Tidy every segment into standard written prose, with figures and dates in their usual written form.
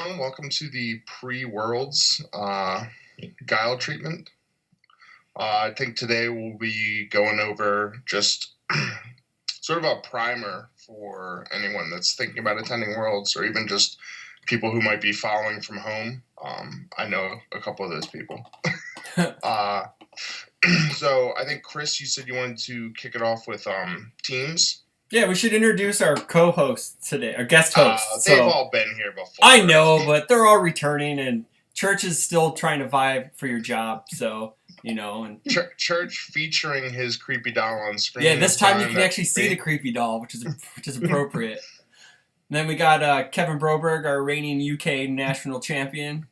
everyone. Welcome to the pre-Worlds Guile treatment. I think today we'll be going over just sort of a primer for anyone that's thinking about attending Worlds, or even just people who might be following from home. I know a couple of those people. So I think, Chris, you said you wanted to kick it off with teams. Yeah, we should introduce our co-hosts today, our guest hosts. They've all been here before. I know, but they're all returning, and Church is still trying to vie for your job, so, you know. And Church featuring his creepy doll on screen. Yeah, this time you can actually see the creepy doll, which is appropriate. And then we got Kevin Broberg, our reigning UK national champion,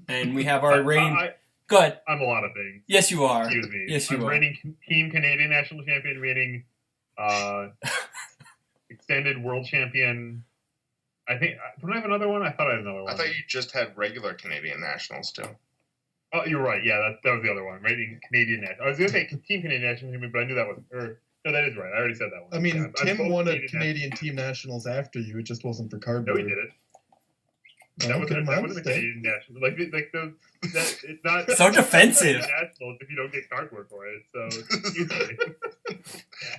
and we have our reigning... Go ahead. I'm a lot of things. Yes, you are. Excuse me. Yes, you I'm are. reigning Team Canadian national champion, reigning extended world champion. I think. Don't I have another one? I thought I had another one. I thought you just had regular Canadian nationals too. Oh, you're right. Yeah, that was the other one. Reigning Canadian national. I was going to say Team Canadian national champion, but I knew that was. No, that is right. I already said that one. I mean, yeah, Tim won a Canadian team nationals after you. It just wasn't for cardboard. No, he did it. That was a Canadian national. It's not so defensive. Nationals if you don't get cardboard for it. So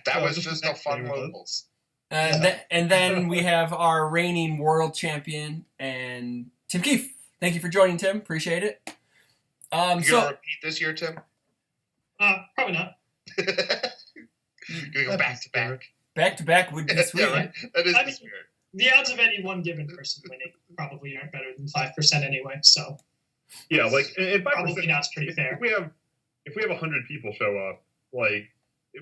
that was just a fun locals. And then we have our reigning world champion and Tim Keefe. Thank you for joining, Tim. Appreciate it. You gonna repeat this year, Tim? Probably not. Gonna go back to back. Back to back would be sweet. Yeah, right? That is the spirit. The odds of any one given person winning probably aren't better than 5% anyway. So yeah, like if probably not pretty fair. If we have 100 people show up, like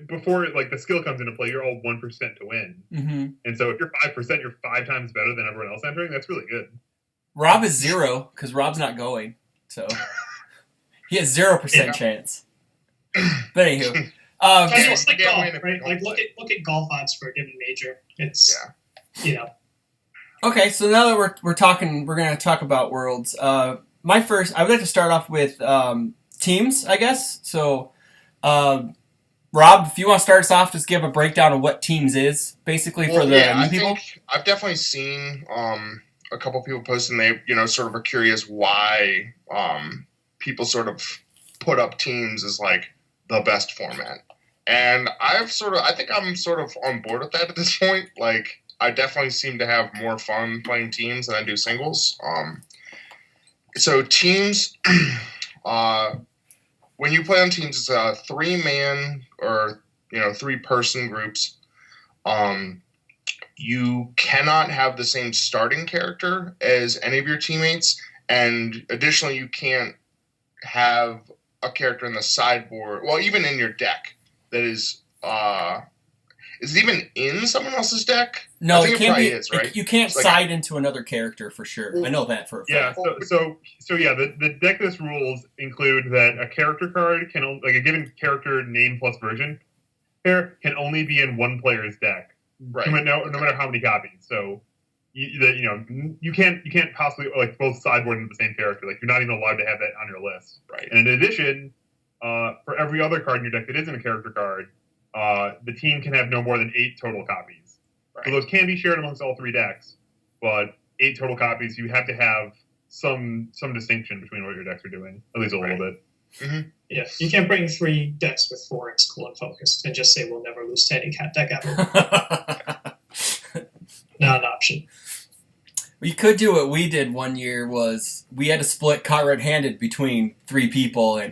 before, like the skill comes into play, you're all 1% to win. Mm-hmm. And so if you're 5%, you're 5 times better than everyone else entering. That's really good. Rob is 0 because Rob's not going, so he has 0% chance. But anywho, it's like golf, right? Like look at golf odds for a given major. It's Okay, so now that we're going to talk about Worlds. I would like to start off with teams, I guess. So, Rob, if you want to start us off, just give a breakdown of what teams is, basically for the new people. I've definitely seen a couple people posting. They sort of are curious why people sort of put up teams as like the best format, and I think I'm sort of on board with that at this point. Like, I definitely seem to have more fun playing teams than I do singles. So teams, when you play on teams, it's a 3-man or 3-person groups. You cannot have the same starting character as any of your teammates, and additionally, you can't have a character in the sideboard. Well, even in your deck that is. Is it even in someone else's deck? No, I think it can't be. Is, right? You can't side into another character for sure. I know that for a fact. Yeah. So yeah, the deck list rules include that a character card can, like a given character name plus version pair, can only be in one player's deck. Right. No matter how many copies. So you can't possibly like both sideboard into the same character. Like, you're not even allowed to have that on your list. Right. And in addition, for every other card in your deck that isn't a character card, the team can have no more than 8 total copies. Right. So those can be shared amongst all 3 decks, but 8 total copies, you have to have some distinction between what your decks are doing, at least a little bit. Mm-hmm. Yeah, you can't bring 3 decks with 4X cool and focused and just say we'll never lose to any cat deck ever. Not an option. We could do what we did one year was we had to split caught red-handed between 3 people,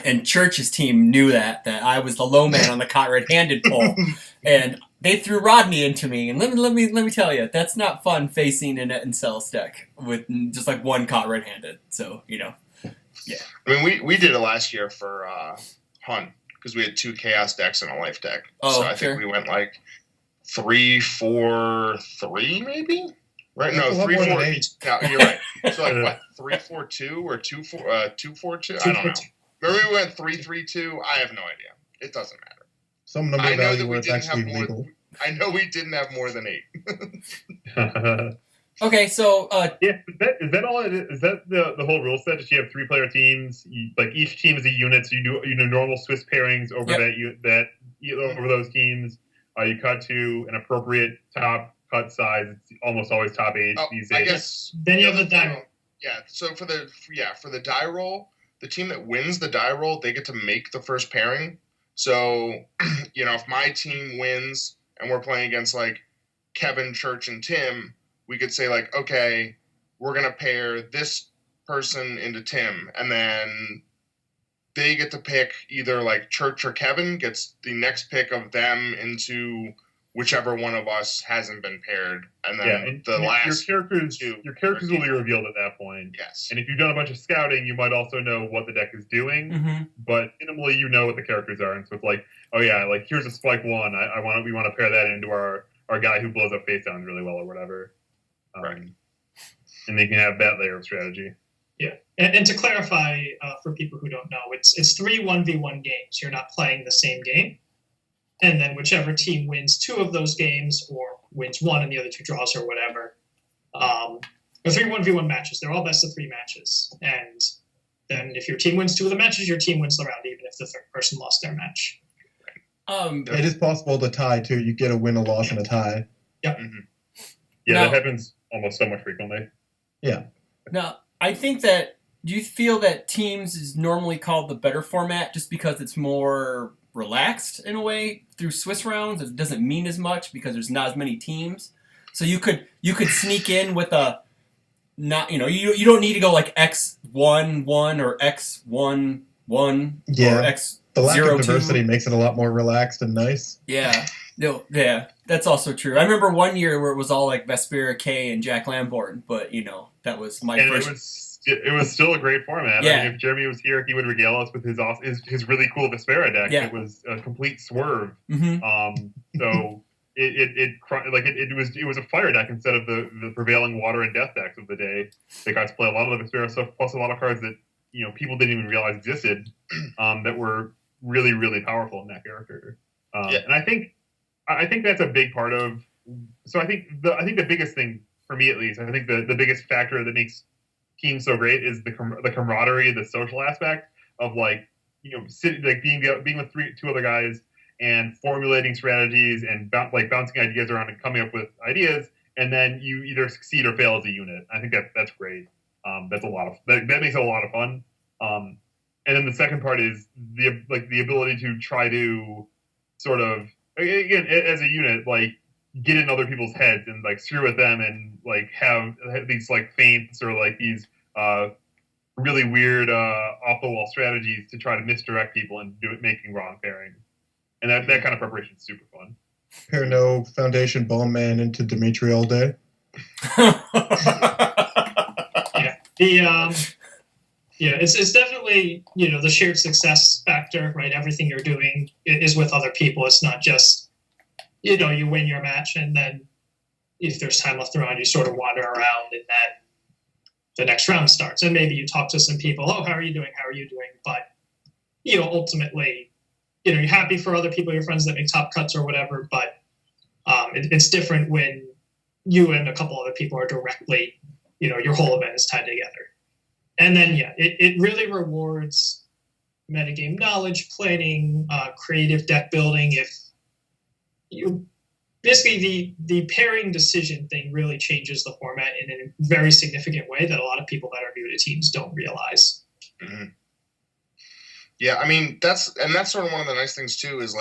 and Church's team knew that I was the low man on the caught red-handed poll, and they threw Rodney into me. And let me tell you, that's not fun facing a net and cells deck with just like one caught red-handed. So yeah. I mean, we did it last year for Hunt because we had 2 chaos decks and a life deck. Oh, so I think we went like 3-4-3 maybe. Right? No, 3-4. No, you're right. So like what? 3-4-2 or 2-4-2? I don't know. Maybe we went 3-3-2. I have no idea. It doesn't matter. Some number value where it's actually legal. I know we didn't have more than 8. Okay, so yeah, is that all? Is that the whole rule set? That you have 3-player teams, like each team is a unit, so you do normal Swiss pairings over over those teams. You cut to an appropriate top cut size. It's almost always top 8 these days. I guess then you have the Yeah, so for the die roll, the team that wins the die roll, they get to make the first pairing. So, if my team wins and we're playing against like Kevin, Church, and Tim, we could say like, okay, we're gonna pair this person into Tim, and then they get to pick either like Church or Kevin gets the next pick of them into whichever one of us hasn't been paired, and then your characters will be revealed at that point. Yes, and if you've done a bunch of scouting, you might also know what the deck is doing. Mm-hmm. But minimally, you know what the characters are, and so it's like, oh yeah, like here's a spike one. We want to pair that into our guy who blows up face downs really well or whatever. Right. And they can have that layer of strategy. Yeah, and to clarify for people who don't know, it's 3 1v1 games. You're not playing the same game. And then whichever team wins 2 of those games or wins 1 and the other 2 draws or whatever. Or 3 1v1 matches. They're all best of 3 matches. And then if your team wins 2 of the matches, your team wins the round, even if the third person lost their match. It is possible to tie, too. You get a win, a loss, and a tie. Yep. Mm-hmm. Yeah, that happens almost so much frequently. Yeah. Now, I think that, do you feel that teams is normally called the better format just because it's more relaxed in a way through Swiss rounds? It doesn't mean as much because there's not as many teams. So you could sneak in with a not you don't need to go like X1-1 or X1-1 or X. The lack of diversity makes it a lot more relaxed and nice. Yeah. No, yeah, that's also true. I remember one year where it was all like Vespera K and Jack Lamborn, but that was my first. It was still a great format. Yeah. I mean, if Jeremy was here, he would regale us with his really cool Vespera deck. Yeah. It was a complete swerve. Mm-hmm. So it was a fire deck instead of the prevailing water and death decks of the day. They got to play a lot of the Vespera stuff, plus a lot of cards that people didn't even realize existed, that were really, really powerful in that character. And I think that's a big part of. So I think the biggest thing for me, at least, I think the biggest factor that makes teams so great is the camaraderie, the social aspect of being with 2 other guys and formulating strategies and bouncing ideas around and coming up with ideas, and then you either succeed or fail as a unit. I think that's great. That's that makes it a lot of fun. And then the second part is the ability to try to sort of, again, as a unit, get in other people's heads and screw with them and have these feints or these really weird off the wall strategies to try to misdirect people and making wrong pairings. And that kind of preparation is super fun. Pair no Foundation Bone Man into Dimitri all day. It's definitely the shared success factor, right? Everything you're doing is with other people. It's not just you win your match and then if there's time left around, you sort of wander around and then the next round starts. And maybe you talk to some people, oh, how are you doing? How are you doing? But, ultimately, you're happy for other people, your friends that make top cuts or whatever. But it's different when you and a couple other people are directly, your whole event is tied together. And then, it really rewards metagame knowledge, planning, creative deck building. If you basically the pairing decision thing really changes the format in a very significant way that a lot of people that are new to teams don't realize. Mm-hmm. Yeah, I mean that's sort of one of the nice things too is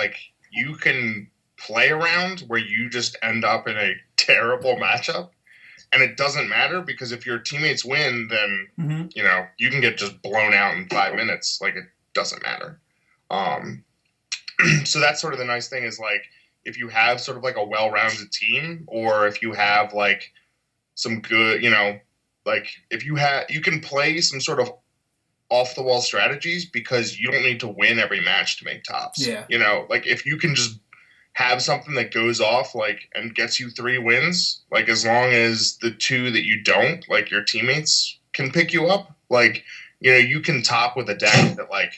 you can play around where you just end up in a terrible matchup, and it doesn't matter because if your teammates win, then you can get just blown out in 5 minutes. It doesn't matter. So that's sort of the nice thing is if you have sort of a well-rounded team, or if you have some good, if you can play some sort of off-the-wall strategies because you don't need to win every match to make tops. Yeah. If you can just have something that goes off and gets you 3 wins, as long as the 2 that you don't, your teammates can pick you up, you can top with a deck that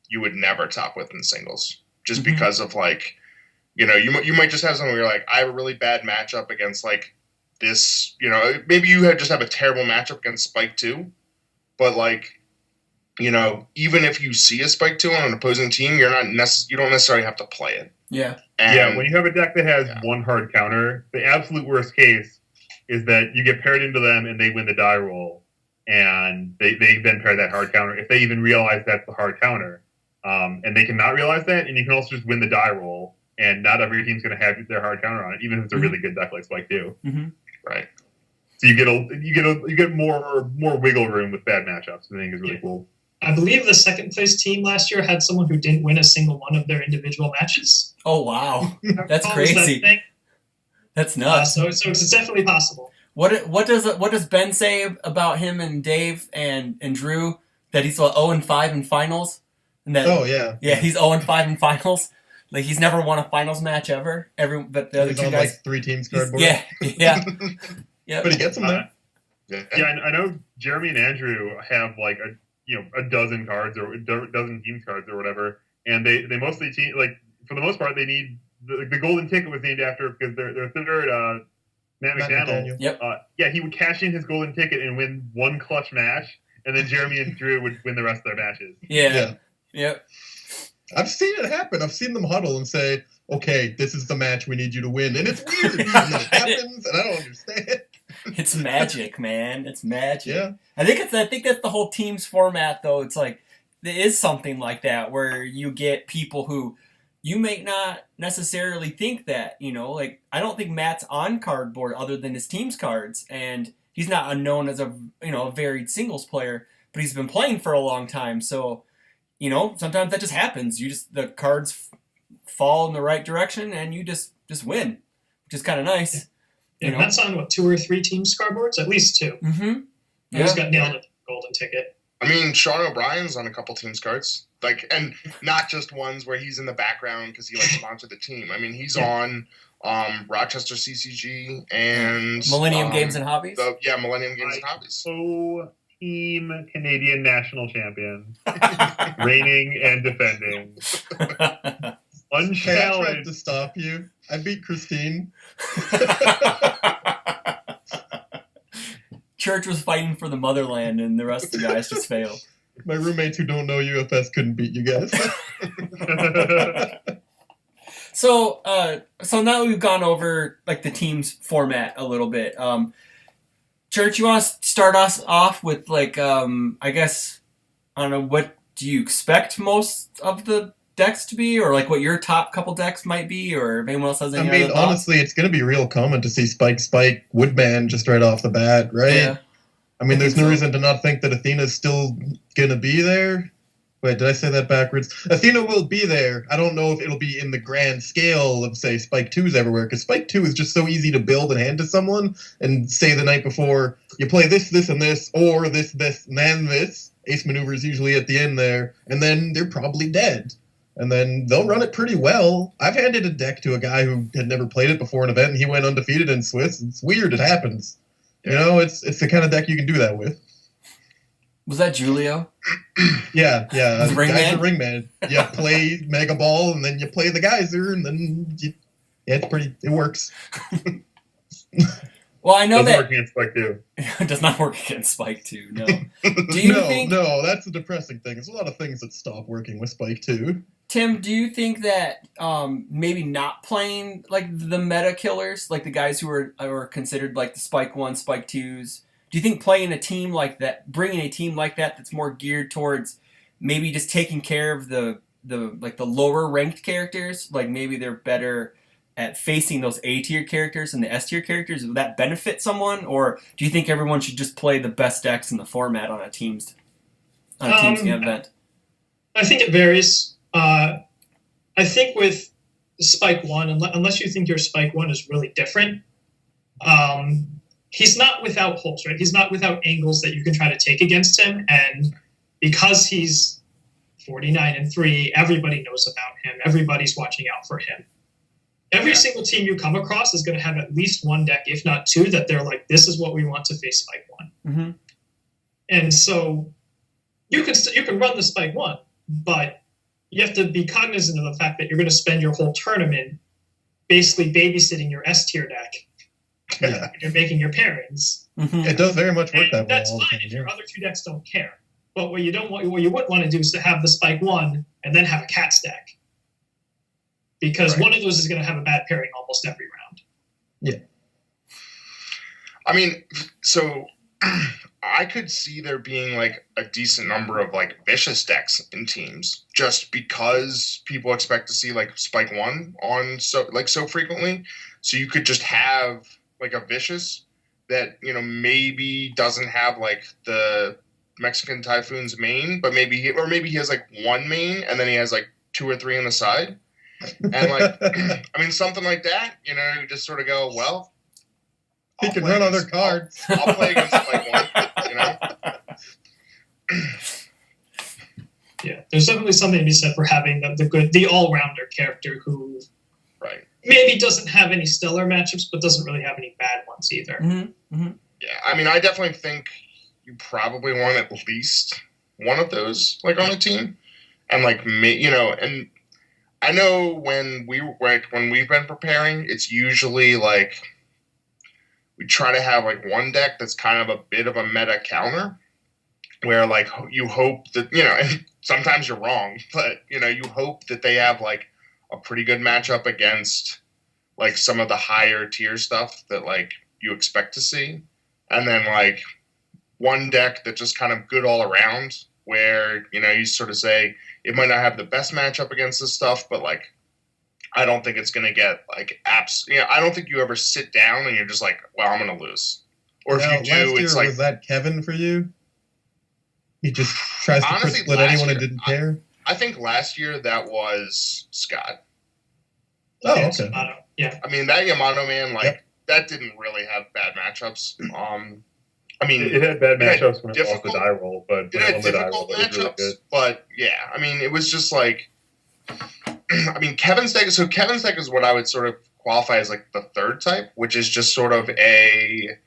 you would never top with in singles just because of you might just have something where you're I have a really bad matchup against this, maybe you just have a terrible matchup against Spike 2, but even if you see a Spike 2 on an opposing team, you don't necessarily have to play it. Yeah. And, when you have a deck that has one hard counter, the absolute worst case is that you get paired into them and they win the die roll. and they then pair that hard counter. If they even realize that's the hard counter, and they cannot realize that, and you can also just win the die roll, and not every team's going to have their hard counter on it, even if it's a really good deck like Spike 2. Mm-hmm. Right. So you get more wiggle room with bad matchups. I think is really cool. I believe the second place team last year had someone who didn't win a single one of their individual matches. Oh wow, that's crazy. That's nuts. So it's definitely possible. What does Ben say about him and Dave and Drew, that he's 0-5 in finals? And that, he's 0-5 in finals. Like, he's never won a finals match ever. But the other two on guys, like 3 teams cardboard. Yeah. But he gets them there. Yeah, I know Jeremy and Andrew have like a dozen cards or a dozen team cards or whatever, and they mostly for the most part they need the golden ticket was named after because their third Matt McDaniel. Yep. He would cash in his golden ticket and win one clutch match, and then Jeremy and Drew would win the rest of their matches. Yeah. Yep. I've seen it happen. I've seen them huddle and say, "Okay, this is the match we need you to win," and it's weird. And then it happens, and I don't understand. It's magic, man. It's magic. Yeah. I think that's the whole teams format, though. It's like there is something like that where you get people who you may not necessarily think that, like, I don't think Matt's on cardboard other than his team's cards, and he's not unknown as a varied singles player, but he's been playing for a long time. So, sometimes that just happens. The cards fall in the right direction, and you just win, which is kind of nice. Yeah, Matt's on 2 or 3 teams cardboards, at least 2. Mm-hmm. Yeah. He's got nailed at the golden ticket. I mean, Sean O'Brien's on a couple teams cards, and not just ones where he's in the background because he sponsored the team. I mean, he's on Rochester CCG and Millennium Games and Hobbies. Millennium Games and Hobbies. Team Canadian national champion, reigning and defending. Unchallenged. Hey, I tried to stop you. I beat Christine. Church was fighting for the motherland, and the rest of the guys just failed. My roommates who don't know UFS couldn't beat you guys. So now that we've gone over the teams format a little bit, Church, you want to start us off with I guess, I don't know, what do you expect most of the decks to be, or what your top couple decks might be, or if anyone else has any other thoughts? Honestly, it's going to be real common to see Spike, Woodman just right off the bat, right? Yeah. I mean, there's no reason to not think that Athena's still going to be there. Wait, did I say that backwards? Athena will be there. I don't know if it'll be in the grand scale of, say, Spike 2's everywhere, because Spike 2 is just so easy to build and hand to someone, and say the night before, you play this, and this, or this, and then this. Ace Maneuver is usually at the end there, and then they're probably dead. And then they'll run it pretty well. I've handed a deck to a guy who had never played it before an event, and he went undefeated in Swiss. It's weird. It happens. Yeah. It's the kind of deck you can do that with. Was that Julio? Yeah. The Ringman. You play Mega Ball, and then you play the Geyser, and then it works. Well, I know Doesn't that work against Spike 2. It does not work against Spike 2. No. Do you think? No, that's the depressing thing. There's a lot of things that stop working with Spike 2. Tim, do you think that maybe not playing the meta killers, the guys who are considered the Spike 1, Spike 2s, do you think playing a team like that, bringing a team like that's more geared towards maybe just taking care of the lower ranked characters, maybe they're better at facing those A tier characters and the S tier characters, would that benefit someone, or do you think everyone should just play the best decks in the format on a team's event? I think it varies. I think with Spike 1, unless you think your Spike 1 is really different, he's not without holes, right? He's not without angles that you can try to take against him, and because he's 49-3, everybody knows about him. Everybody's watching out for him. Every single team you come across is going to have at least one deck, if not 2, that they're this is what we want to face Spike 1. Mm-hmm. And so you can run the Spike 1, but you have to be cognizant of the fact that you're going to spend your whole tournament basically babysitting your S tier deck. Yeah. You're making your pairings. Mm-hmm. It does very much work that way. That's fine if your other 2 decks don't care. But what you would want to do is to have the Spike 1 and then have a Cats deck. Because one of those is going to have a bad pairing almost every round. Yeah. I mean, so I could see there being like a decent number of like vicious decks in teams just because people expect to see like Spike 1 on so frequently. So you could just have like a vicious that, maybe doesn't have like the Mexican Typhoon's main, but maybe he has like one main and then he has like 2 or 3 on the side. And like, I mean, something like that, you just sort of go, well, he can run other cards. I'll play against Spike 1. Yeah, there's definitely something to be said for having the all-rounder character who right maybe doesn't have any stellar matchups, but doesn't really have any bad ones either. Mm-hmm. Mm-hmm. Yeah, I mean, I definitely think you probably want at least one of those like on a team, and like and I know when we've been preparing, it's usually like we try to have like one deck that's kind of a bit of a meta counter, where like you hope that and sometimes you're wrong, but you hope that they have like a pretty good matchup against like some of the higher tier stuff that like you expect to see, and then like one deck that just kind of good all around, where you sort of say it might not have the best matchup against this stuff, but like I don't think it's gonna get like I don't think you ever sit down and you're just like, well, I'm gonna lose, or if you do, it's like, was that Kevin for you? He just tries to split anyone and didn't care. I think last year that was Scott. Oh, okay. Yeah. I mean, that Yamato man, like, that didn't really have bad matchups. I mean, it had bad matchups when it lost the die roll, but it had difficult matchups. Really good. But yeah, I mean, it was just like, I mean, Kevin's deck. So Kevin's deck is what I would sort of qualify as like the third type, which is just sort of a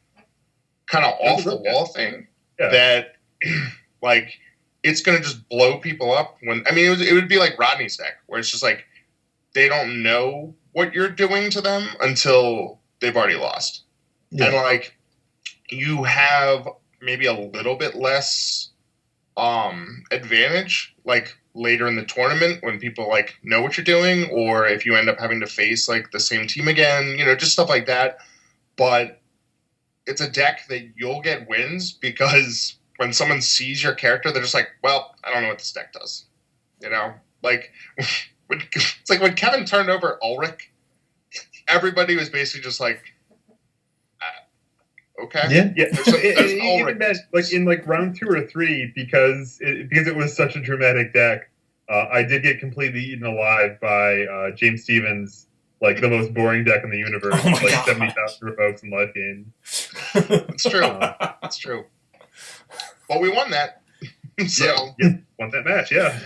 kind of off the wall thing that. Like, it's going to just blow people up it would be like Rodney's deck, where it's just like, they don't know what you're doing to them until they've already lost. Yeah. And like, you have maybe a little bit less advantage, like later in the tournament when people like know what you're doing, or if you end up having to face like the same team again, just stuff like that. But it's a deck that you'll get wins because when someone sees your character, they're just like, well, I don't know what this deck does. Like, it's like when Kevin turned over Ulrich, everybody was basically just like, okay. Yeah. Even that, like in like round 2 or 3, because it was such a dramatic deck, I did get completely eaten alive by James Stevens, like the most boring deck in the universe, 70,000 revokes in life game. It's true. It's true. Well, we won that. So won that match. Yeah.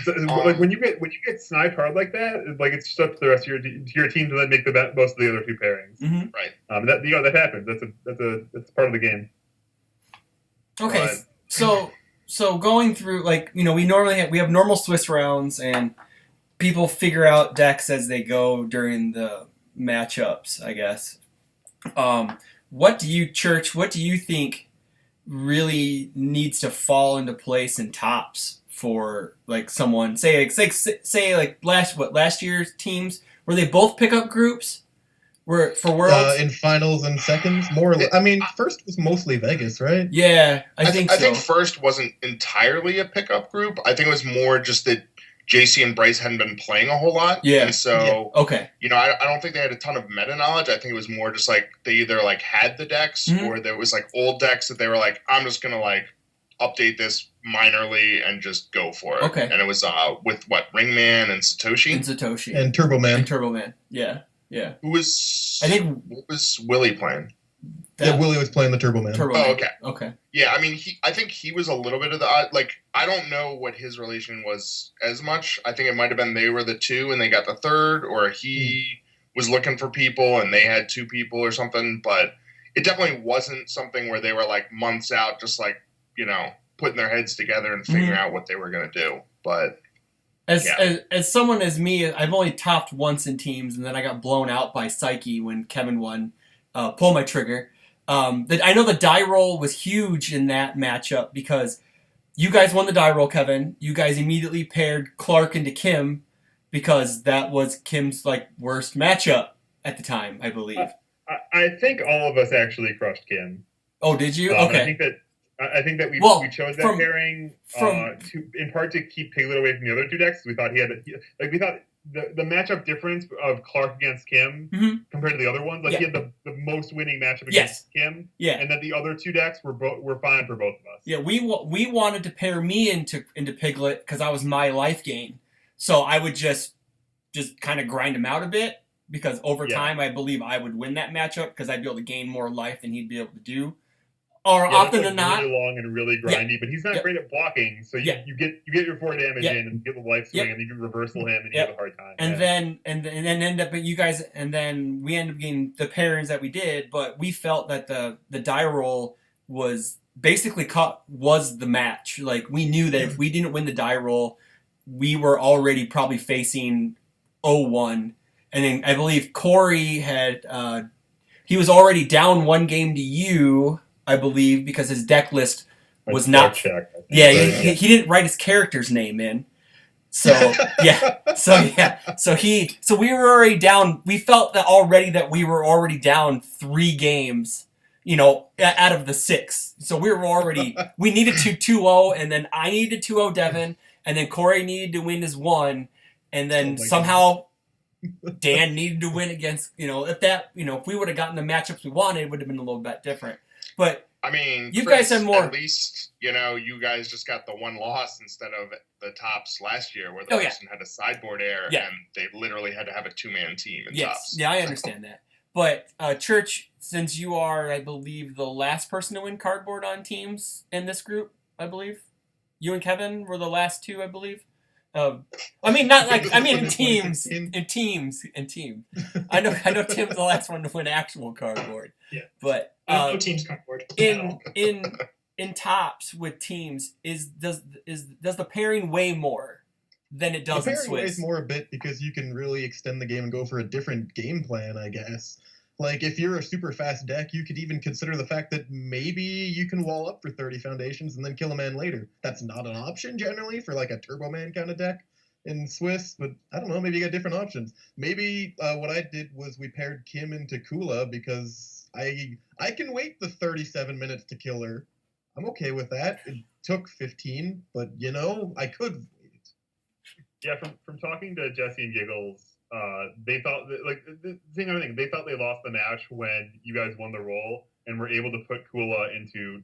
So, like when you get sniped hard like that, like it's just up to the rest of your team to then make the most of the other 2 pairings. Mm-hmm. Right. That happens. That's part of the game. Okay. So going through, like, we normally have normal Swiss rounds, and people figure out decks as they go during the matchups, I guess. What do you think really needs to fall into place in tops for like someone say last year's teams, were they both pickup groups were for Worlds in finals and seconds more? I mean, first was mostly Vegas, right? Yeah, I think so. I think first wasn't entirely a pickup group. I think it was more just that JC and Bryce hadn't been playing a whole lot. Yeah. And so, okay. I don't think they had a ton of meta knowledge. I think it was more just like they either like had the decks or there was like old decks that they were like, I'm just going to like update this minorly and just go for it. Okay. And it was with Ringman and Satoshi? And Turboman. Yeah. Yeah. What was Willie playing? Willie was playing the Turboman. Oh, okay. Okay. Yeah, I mean, I think he was a little bit of the like. I don't know what his relation was as much. I think it might have been they were the 2 and they got the 3rd, or he was looking for people and they had 2 people or something. But it definitely wasn't something where they were like months out, just like putting their heads together and figuring out what they were going to do. But as someone as me, I've only topped once in teams, and then I got blown out by Psyche when Kevin won. Pull my trigger. I know the die roll was huge in that matchup because you guys won the die roll, Kevin. You guys immediately paired Clark into Kim because that was Kim's like worst matchup at the time, I believe. I think all of us actually crushed Kim. Oh, did you? Okay. I think that I think that we chose that pairing in part to keep Piglet away from the other two decks. We thought we thought the matchup difference of Clark against Kim compared to the other ones, he had the most winning matchup against Kim, and that the other two decks were fine for both of us. Yeah, we wanted to pair me into Piglet because I was my life gain, so I would just kind of grind him out a bit because over time I believe I would win that matchup because I'd be able to gain more life than he'd be able to do. Or often than not, really long and really grindy, but he's not great at blocking. So you get your 4 damage in and get the life swing, and you can reversal him, and you have a hard time. And then end up you guys, and then we end up getting the pairings that we did. But we felt that the die roll was basically was the match. Like we knew that if we didn't win the die roll, we were already probably facing 0-1. And then I believe Corey had he was already down 1 game to you. I believe because his deck list was not. He didn't write his character's name in. So so we were already down. We felt that already that we were already down 3 games, out of the 6. So we needed to 2-0, and then I needed to 2-0 Devin, and then Corey needed to win his 1, and then somehow Dan needed to win against, if we would have gotten the matchups we wanted, it would have been a little bit different. But I mean, you guys had more. At least you guys just got the 1 loss instead of the tops last year, where the person had a sideboard error and they literally had to have a 2-man team in tops. Yeah, I understand that. But Church, since you are, I believe, the last person to win cardboard on teams in this group, I believe you and Kevin were the last 2, I believe. In teams. In teams. I know Tim's the last one to win actual cardboard. Yeah. But no teams cardboard. In tops with teams does the pairing weigh more than it does in Swiss? The pairing weighs more a bit because you can really extend the game and go for a different game plan, I guess. Like, if you're a super fast deck, you could even consider the fact that maybe you can wall up for 30 foundations and then kill a man later. That's not an option, generally, for, like, a Turbo Man kind of deck in Swiss, but I don't know, maybe you got different options. Maybe what I did was we paired Kim into Kula because I can wait the 37 minutes to kill her. I'm okay with that. It took 15, but, I could wait. Yeah, from talking to Jesse and Giggles, they thought they thought they lost the match when you guys won the roll and were able to put Kula into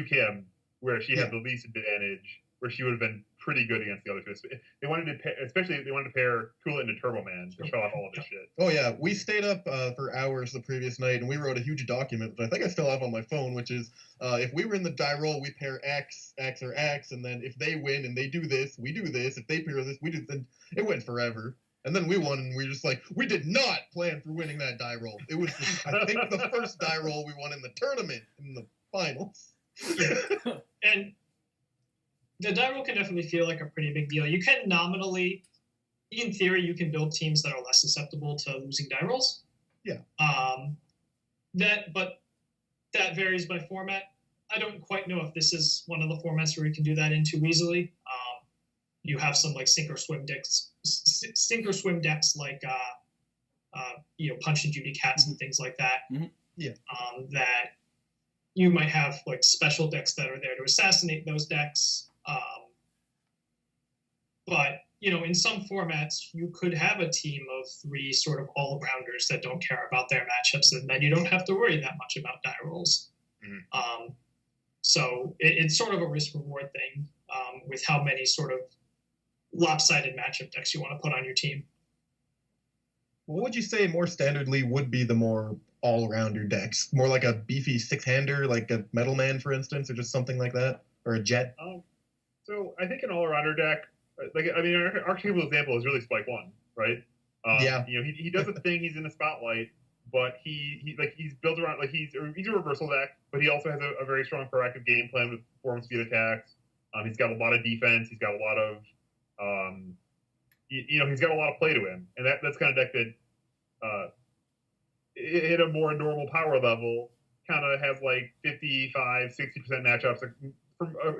Kim, where she had the least advantage, where she would have been pretty good against the other two. They wanted to pair Kula into Turbo Man to show off all of this shit. Oh yeah, we stayed up for hours the previous night, and we wrote a huge document that I think I still have on my phone, which is if we were in the die roll, we pair X, or X, and then if they win and they do this, we do this. If they pair this, we do this. It went forever. And then we won, and we were just like, we did not plan for winning that die roll. It was, I think, the first die roll we won in the tournament, in the finals. And the die roll can definitely feel like a pretty big deal. You can nominally, in theory, you can build teams that are less susceptible to losing die rolls. Yeah. But that varies by format. I don't quite know if this is one of the formats where you can do that in too easily. You have some like sink or swim decks like Punch and Judy Cats and things like that. Mm-hmm. Yeah. That you might have like special decks that are there to assassinate those decks. But in some formats, you could have a team of 3 sort of all-rounders that don't care about their matchups, and then you don't have to worry that much about die rolls. Mm-hmm. So it's sort of a risk-reward thing with how many sort of lopsided matchup decks you want to put on your team. What would you say more standardly would be the more all-rounder decks? More like a beefy 6-hander, like a Metal Man, for instance, or just something like that? Or a Jet? So I think an all-rounder deck, our table example is really Spike 1, right? Yeah. He does a thing, he's in the spotlight, but he's built around, he's a reversal deck, but he also has a very strong proactive game plan with performance speed attacks. He's got a lot of defense, he's got a lot of he's got a lot of play to him, and that's kind of deck that at a more normal power level kind of has like 55-60% matchups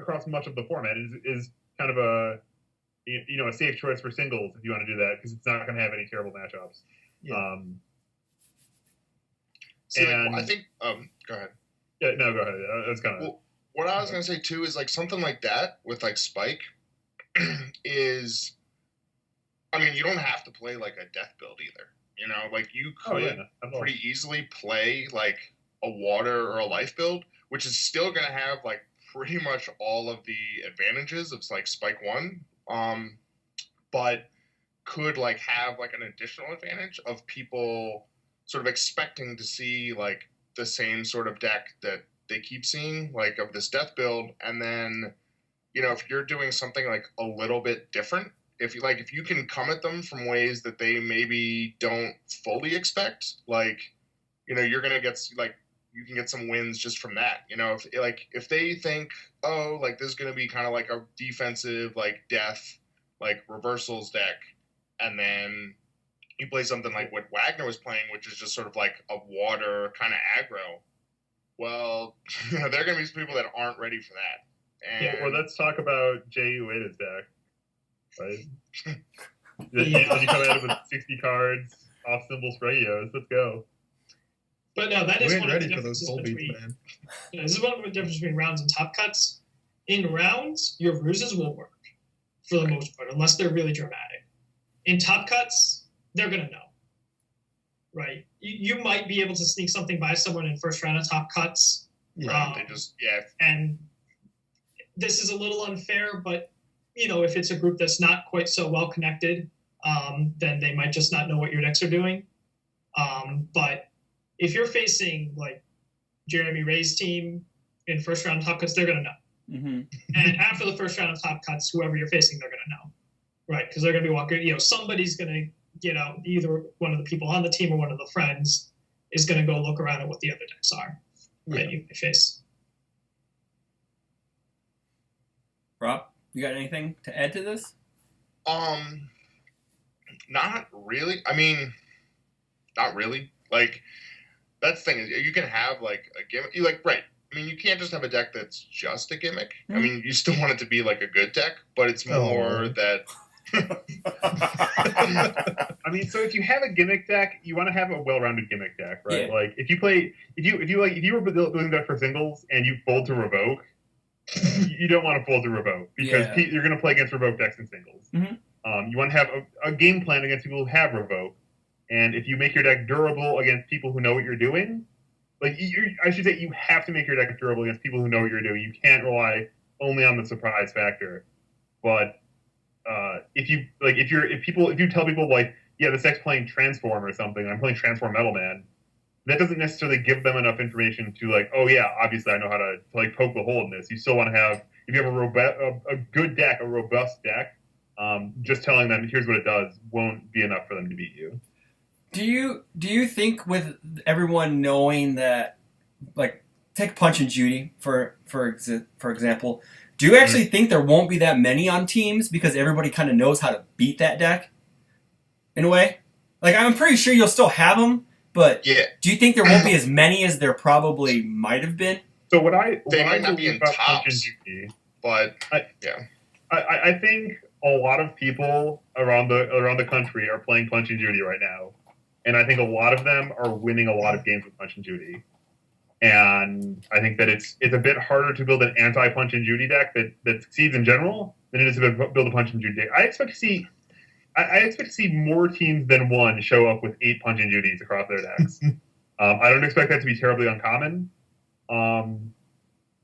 across much of the format. Is kind of a safe choice for singles if you want to do that, because it's not going to have any terrible matchups. Yeah. I think go ahead. Yeah, no, go ahead. That's kind of. Well, what I was gonna say too is like something like that with like Spike is, I mean, you don't have to play like a death build either. You know, like you could pretty easily play like a water or a life build, which is still gonna have like pretty much all of the advantages of like Spike 1, but could like have like an additional advantage of people sort of expecting to see like the same sort of deck that they keep seeing, like of this death build, and then, you know, if you're doing something like a little bit different, if you can come at them from ways that they maybe don't fully expect, like, you know, you're gonna get like, you can get some wins just from that. You know, if they think, oh, like this is gonna be kind of like a defensive like death like reversals deck, and then you play something like what Wagner was playing, which is just sort of like a water kind of aggro. Well, you know, there are going to be some people that aren't ready for that. And well, let's talk about Jay Ueda's deck. Right? You come at it with 60 cards, off symbols for EOS. Let's go. But no, that is one of the for those differences soul beats, between. man. This is one of the differences between rounds and top cuts. In rounds, your ruses will work for the most part, unless they're really dramatic. In top cuts, they're gonna know. Right, you might be able to sneak something by someone in first round of top cuts. Right, And this is a little unfair, but you know, if it's a group that's not quite so well connected, then they might just not know what your decks are doing. But if you're facing like Jeremy Ray's team in first round top cuts, they're gonna know. Mm-hmm. And after the first round of top cuts, whoever you're facing, they're gonna know, right? Because they're gonna be walking. You know, somebody's gonna get out. Either one of the people on the team or one of the friends is gonna go look around at what the other decks are, right? You face. Rob, you got anything to add to this? Not really. I mean, not really. Like, that's the thing is you can have like a gimmick. Right. I mean, you can't just have a deck that's just a gimmick. I mean, you still want it to be like a good deck, but it's more that. I mean, so if you have a gimmick deck, you want to have a well-rounded gimmick deck, right? Yeah. Like if you were building that for singles and you fold to revoke, you don't want to fold to revoke because you're going to play against revoke decks in singles. Mm-hmm. You want to have a game plan against people who have revoke, and if you make your deck durable against people who know what you're doing, like I should say, you have to make your deck durable against people who know what you're doing. You can't rely only on the surprise factor. But if you tell people like, yeah, this deck's playing Transform or something, and I'm playing Transform Metal Man, that doesn't necessarily give them enough information to like, oh yeah, obviously I know how to like poke the hole in this. You still want to have, if you have a good deck, a robust deck, just telling them here's what it does won't be enough for them to beat you. Do you think with everyone knowing that, like, take Punch and Judy for example, do you actually think there won't be that many on teams because everybody kind of knows how to beat that deck in a way? Like, I'm pretty sure you'll still have them, but do you think there won't be as many as there probably might have been? So they might not be in tops, but I think a lot of people around the country are playing Punch and Judy right now. And I think a lot of them are winning a lot of games with Punch and Judy. And I think that it's a bit harder to build an anti-Punch and Judy deck that succeeds in general than it is to build a Punch and Judy deck. I expect to see more teams than one show up with 8 Punch and Judys across their decks. I don't expect that to be terribly uncommon.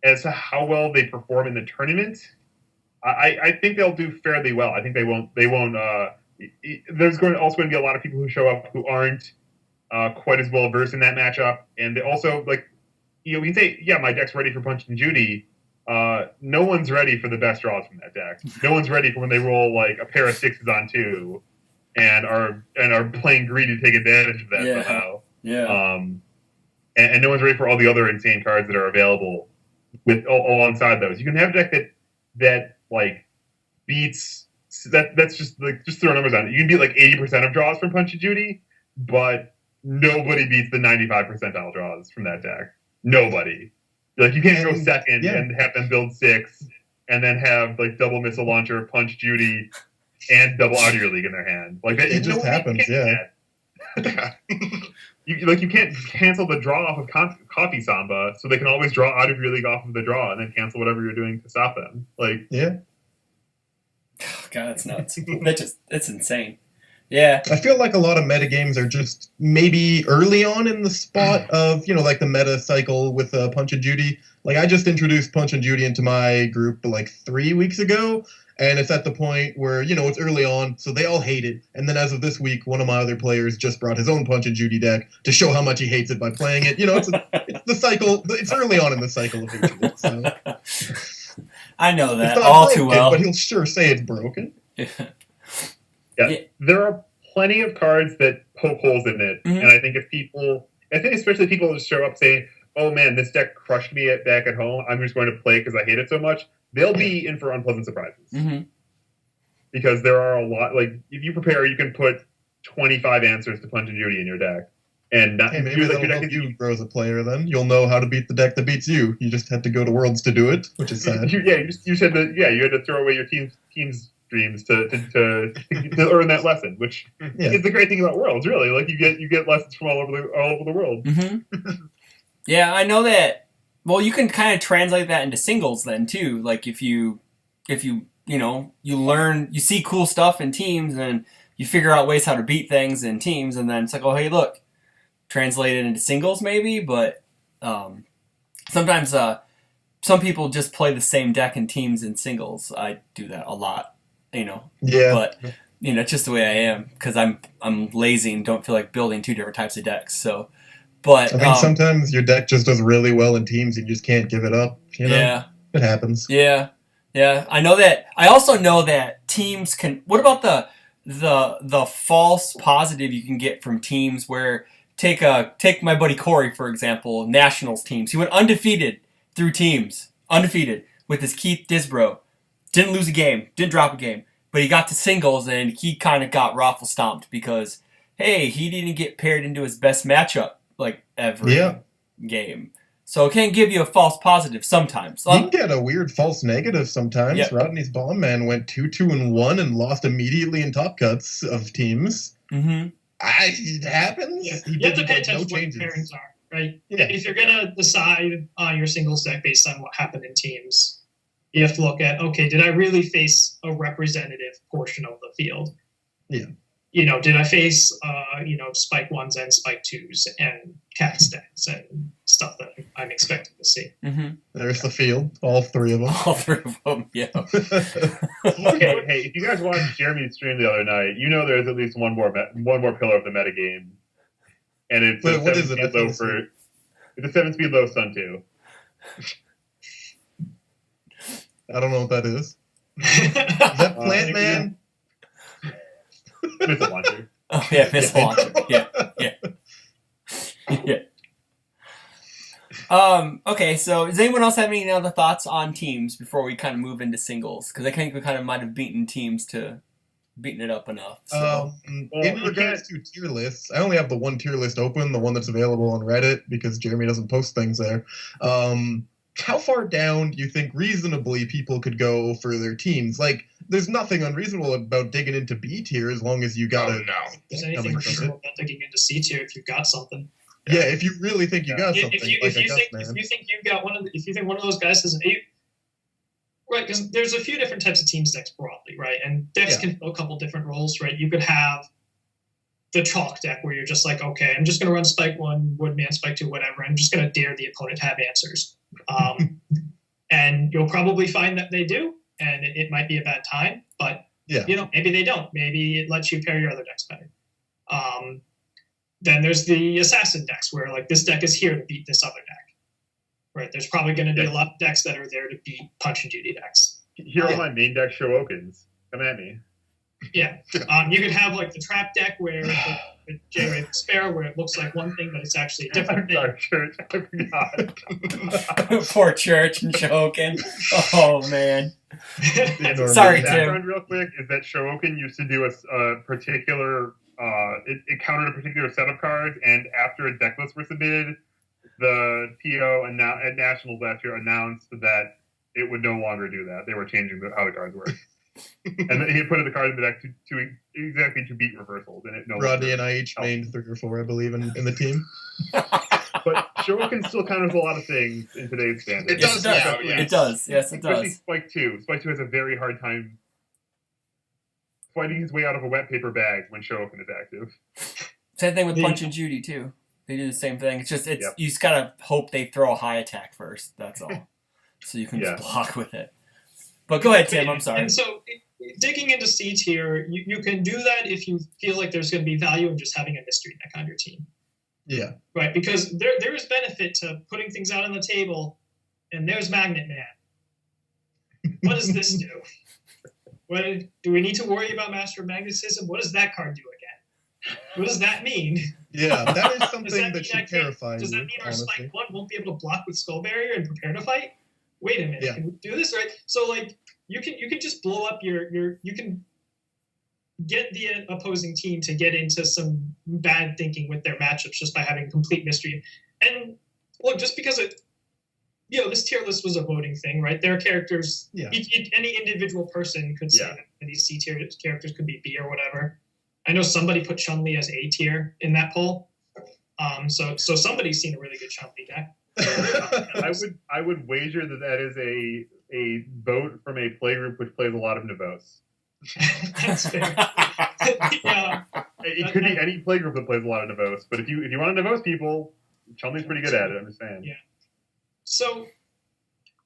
As to how well they perform in the tournament, I think they'll do fairly well. I think they won't. There's also going to be a lot of people who show up who aren't quite as well versed in that matchup, and they also we can say, yeah, my deck's ready for Punch and Judy. No one's ready for the best draws from that deck. No one's ready for when they roll like a pair of 6s on 2 and are playing greedy to take advantage of that somehow. Yeah. And no one's ready for all the other insane cards that are available with alongside those. You can have a deck that like beats. That's just throw numbers on it. You can beat like 80% of draws from Punch and Judy, but nobody beats the 95 percentile draws from that deck. Nobody. Like you can't go second and have them build 6 and then have like double missile launcher, Punch Judy, and double out of your league in their hand. Like it just happens, yeah. you can't cancel the draw off of Coffee Samba, so they can always draw out of your league off of the draw and then cancel whatever you're doing to stop them. Like, Yeah. Oh, God, that's nuts. It's insane. Yeah. I feel like a lot of meta games are just maybe early on in the spot of, like the meta cycle with Punch and Judy. Like, I just introduced Punch and Judy into my group like 3 weeks ago, and it's at the point where, it's early on, so they all hate it. And then as of this week, one of my other players just brought his own Punch and Judy deck to show how much he hates it by playing it. It's the cycle. It's early on in the cycle of hatred. So. I know that It's not all broken, too well. but he'll sure say it's broken. Yeah, there are plenty of cards that poke holes in it, Mm-hmm. and I think especially people that show up saying, "Oh man, this deck crushed me back at home. I'm just going to play because I hate it so much." They'll be in for unpleasant surprises Mm-hmm. because there are a lot. Like if you prepare, you can put 25 answers to Punch and Judy in your deck, and not Hey, maybe your that'll deck help is you grow as a player then. You'll know how to beat the deck that beats you. You just had to go to Worlds to do it, which is sad. you had to throw away your team's dreams to earn that lesson, which is the great thing about Worlds. Really, like you get lessons from all over the world. Mm-hmm. Yeah, I know that. Well, you can kind of translate that into singles then too. Like if you learn, you see cool stuff in teams, and you figure out ways how to beat things in teams, and then it's like, oh hey, look, translate it into singles maybe. But sometimes some people just play the same deck in teams in singles. I do that a lot. Yeah. But it's just the way I am because I'm lazy and don't feel like building two different types of decks. So, but I think sometimes your deck just does really well in teams and you just can't give it up. Yeah, it happens. Yeah. I know that. I also know that teams can. What about the false positive you can get from teams where take my buddy Corey for example, Nationals teams. He went undefeated through teams, undefeated with his Keith Disbro. Didn't lose a game, didn't drop a game, but he got to singles and he kind of got raffle stomped because, hey, he didn't get paired into his best matchup like every game. So it can give you a false positive sometimes. You can get a weird false negative sometimes. Yep. Rodney's Bomb Man went 2-2-1 and lost immediately in top cuts of teams. Mm-hmm. It happens. Yeah. You have to pay attention to what pairings are, right? Yeah. If you're going to decide on your singles deck based on what happened in teams, you have to look at, okay, did I really face a representative portion of the field? Yeah. Did I face, spike ones and spike twos and cat stacks and stuff that I'm expecting to see? Mm-hmm. There's the field, all three of them. All three of them, yeah. Hey, if you guys watched Jeremy's stream the other night, there's at least one more pillar of the metagame, and it's a 7-speed low Sun 2. I don't know what that is. Is that Plant Man? Missile launcher. Oh yeah, missile launcher. Yeah. Okay, so does anyone else have any other thoughts on teams before we kind of move into singles? Because I think we kind of might have beaten it up enough. So. In regards to tier lists, I only have the one tier list open, the one that's available on Reddit, because Jeremy doesn't post things there. How far down do you think reasonably people could go for their teams? Like, there's nothing unreasonable about digging into B tier as long as you got it. No. There's anything reasonable about digging into C tier if you've got something. Yeah, if you really think you got something. If you think you've got if you think one of those guys has an 8, right? Because there's a few different types of teams decks broadly, right? And decks can fill a couple different roles, right? You could have the chalk deck where you're just like, okay, I'm just going to run spike 1, woodman, spike 2, whatever. I'm just going to dare the opponent to have answers. And you'll probably find that they do, and it might be a bad time, but maybe they don't. Maybe it lets you pair your other decks better. Then there's the assassin decks where like this deck is here to beat this other deck, right? There's probably going to be a lot of decks that are there to beat Punch and Judy decks. Here are my main deck Showokens. Come at me. Yeah. You could have like the trap deck where the J-Ray Spare where it looks like one thing but it's actually a different thing. Sorry, Church. I forgot. Poor Church and Showoken. Oh man. Sorry, Tim. Real quick is that Showoken used to do a particular it countered a particular set of cards, and after a deck list were submitted, the PO at Nationals last year announced that it would no longer do that. They were changing how the cards work. And then he put in the card in the deck to beat reversals, and it no. Rodney and I each named 3 or 4, I believe, in the team. But Shoryuken still counters a lot of things in today's standard. It does now, yes. It does. Yes, it Especially does. Spike 2. Spike 2 has a very hard time fighting his way out of a wet paper bag when Shoryuken is active. Same thing with Punch and Judy too. They do the same thing. It's you just gotta hope they throw a high attack first. That's all. So you can just block with it. But go ahead, Tim. I'm sorry. And so, digging into C tier, you can do that if you feel like there's going to be value in just having a mystery deck on your team. Yeah. Right, because there is benefit to putting things out on the table, and there's Magnet Man. What does this do? What do we need to worry about Master of Magnetism? What does that card do again? What does that mean? Yeah, that is something that should terrify Does that you, mean our honestly. Spike 1 won't be able to block with Skull Barrier and prepare to fight? Wait a minute, can we do this right? So like you can just blow up you can get the opposing team to get into some bad thinking with their matchups just by having complete mystery. And look, just because this tier list was a voting thing, right? There are characters. Yeah. Any individual person could say that these C tier characters could be B or whatever. I know somebody put Chun-Li as A tier in that poll. So somebody's seen a really good Chun-Li deck. I would wager that is a vote from a playgroup which plays a lot of Nevos. That's fair. Yeah. It could be any playgroup that plays a lot of Nevos, but if you want to Nevos people, Chun-Li's pretty good at it. I'm just saying. Yeah. So,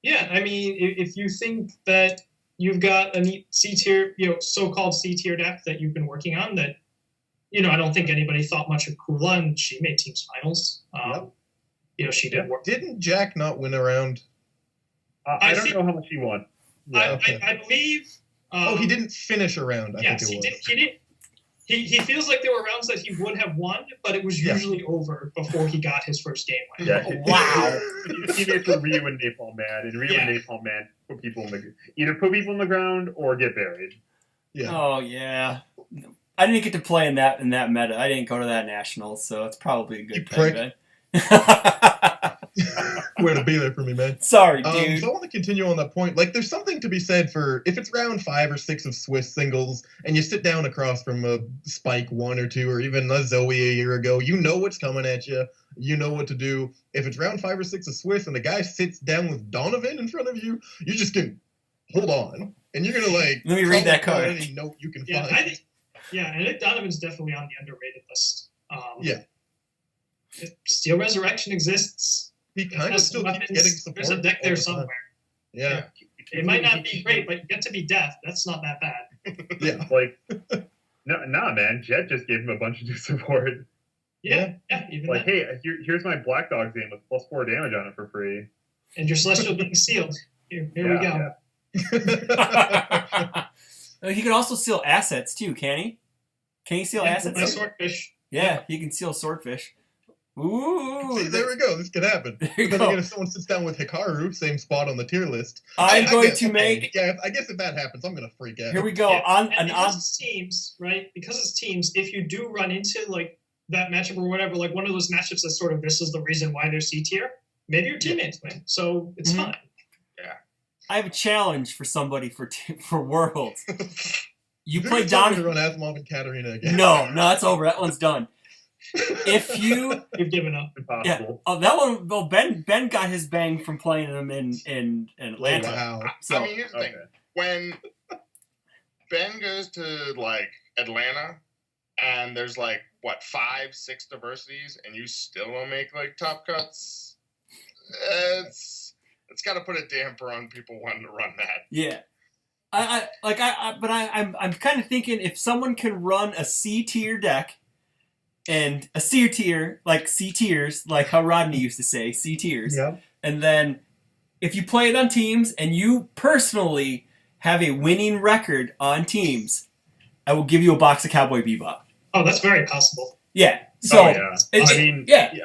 yeah, I mean, if you think that you've got a neat C tier, so-called C tier deck that you've been working on, that I don't think anybody thought much of Kula, and she made teams finals. She did work. Didn't Jack not win a round? I don't know how much he won. Yeah, I believe. He didn't finish a round. I think it was. He didn't. He feels like there were rounds that he would have won, but it was usually over before he got his first game win. Yeah. Wow. He made for Ryu and Napalm Man, and Ryu and Napalm Man put people in the ground or get buried. Yeah. Oh yeah. I didn't get to play in that meta. I didn't go to that nationals, so it's probably a good thing. Man. Way to be there for me, man. Sorry, dude. So I want to continue on that point. Like, there's something to be said for if it's round 5 or 6 of Swiss singles, and you sit down across from a Spike 1 or 2, or even a Zoe a year ago, you know what's coming at you. You know what to do. If it's round 5 or 6 of Swiss, and the guy sits down with Donovan in front of you, you just can hold on, and you're gonna let me read that card. Any note you can find. I think Donovan's definitely on the underrated list. Steel Resurrection exists. He kind of still keeps getting support. There's a deck there somewhere. Yeah. It might not be great, but you get to be death. That's not that bad. Yeah. Nah, man. Jet just gave him a bunch of new support. Yeah. Even like, hey, here's my Black Dog game with +4 damage on it for free. And your Celestial being sealed. Here we go. Yeah. He can also seal assets too, can he? Can he seal assets? My Swordfish. Yeah, he can seal Swordfish. Ooh. See, there we go. This could happen. But then again, if someone sits down with Hikaru, same spot on the tier list. I'm going to make. Yeah, I guess if that happens, I'm going to freak out. Here we go. Yeah. Because it's teams, right? Because it's teams, if you do run into like that matchup or whatever, like one of those matchups that sort of this is the reason why they're C tier, maybe your teammates win. So it's fine. Yeah. I have a challenge for somebody for Worlds. You play Don to run Asimov and Katarina again. No, it's over. That one's done. If you've given up, impossible. Yeah. That one. Well, Ben got his bang from playing them in Atlanta. Wow. So, I mean, here's the thing: when Ben goes to like Atlanta, and there's like 5, 6 diversities, and you still don't make like top cuts, it's got to put a damper on people wanting to run that. Yeah. I'm kind of thinking if someone can run a C tier deck and a C tier, like C tiers, like how Rodney used to say, C tiers. Yeah. And then if you play it on teams and you personally have a winning record on teams, I will give you a box of Cowboy Bebop. Oh, that's very possible. Yeah. So I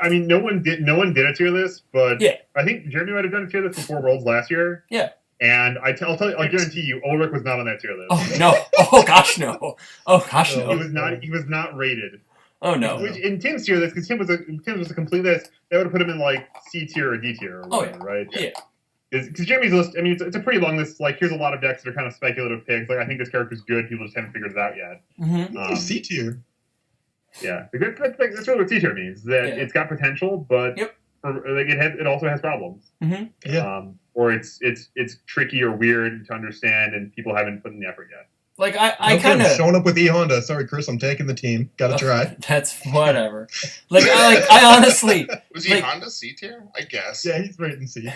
mean, no one did a tier list, but yeah. I think Jeremy might have done a tier list before Worlds last year. Yeah. And I'll tell you, I guarantee you, Ulrich was not on that tier list. Oh no! Oh gosh, no! Oh gosh, no! He was not rated. Oh no! Which, in Tim's tier list, because Tim was a complete list, that would have put him in like C tier or D tier or whatever, right? Yeah. Because Jeremy's list, I mean, it's a pretty long list. Like, here's a lot of decks that are kind of speculative picks. Like, I think this character's good. People just haven't figured it out yet. Mm-hmm. C tier. Yeah, that's really what C tier means. That it's got potential, but it also has problems. Mm-hmm. Yeah. Or it's tricky or weird to understand, and people haven't put in the effort yet. Like I kind of showing up with E Honda. Sorry, Chris, I'm taking the team. Got to try. That's whatever. I honestly was he Honda C tier? I guess. Yeah, he's right in C.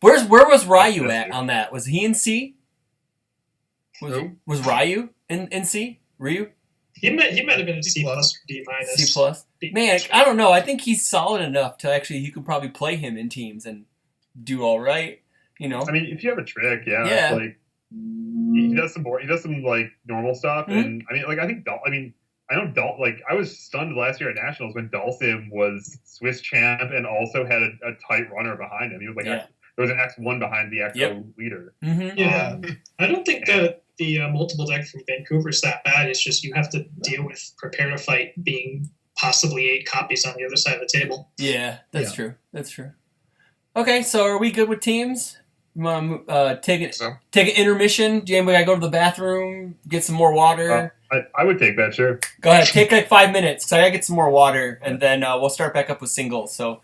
Where was Ryu at on that? Was he in C? Was Ryu in C? Ryu? He might have been a C plus or D minus. C plus. Man, I don't know. I think he's solid enough to actually you could probably play him in teams and do all right. You know. I mean, if you have a trick, like he does some like normal stuff, and I mean, like I know I was stunned last year at Nationals when Dalsim was Swiss champ and also had a tight runner behind him. He was like there was an X1 behind the XO leader. Mm-hmm. Yeah, I don't think that the multiple deck from Vancouver is that bad. It's just you have to deal with Prepare to Fight being possibly 8 copies on the other side of the table. Yeah, that's true. That's true. Okay, so are we good with teams? You want to take an intermission? Jamie, we gotta go to the bathroom, get some more water. I would take that, sure. Go ahead, take like 5 minutes, because I gotta get some more water, and then we'll start back up with singles. So.